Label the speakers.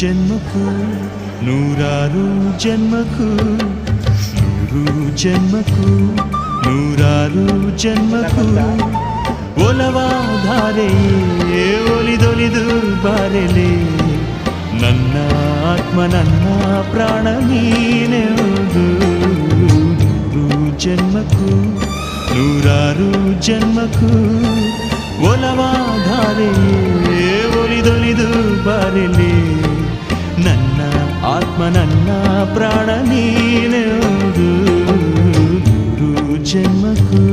Speaker 1: ಜನ್ಮಕ್ಕೂ ನೂರಾರು ಜನ್ಮಕ್ಕೂ ನೂರು ಜನ್ಮಕ್ಕೂ ನೂರಾರು ಜನ್ಮಕ್ಕೂ ಒಲವಾಧಾರೆಯೇ ಒಲಿದೊಲಿದು ಬಾರೆಲೆ ನನ್ನ ಆತ್ಮ ನನ್ನ ಪ್ರಾಣ ನೀನೆವುದು ನೂರು ಜನ್ಮಕ್ಕೂ ನೂರಾರು ಜನ್ಮಕ್ಕೂ ಒಲವಾಧಾರೆಯೇ ಒಲಿದೊಲಿದು ಬಾರೆಲೆ ನನ್ನ ಆತ್ಮ ನನ್ನ ಪ್ರಾಣ ನೀನೆವುದು ನೂರು ಜನ್ಮಕ್ಕೂ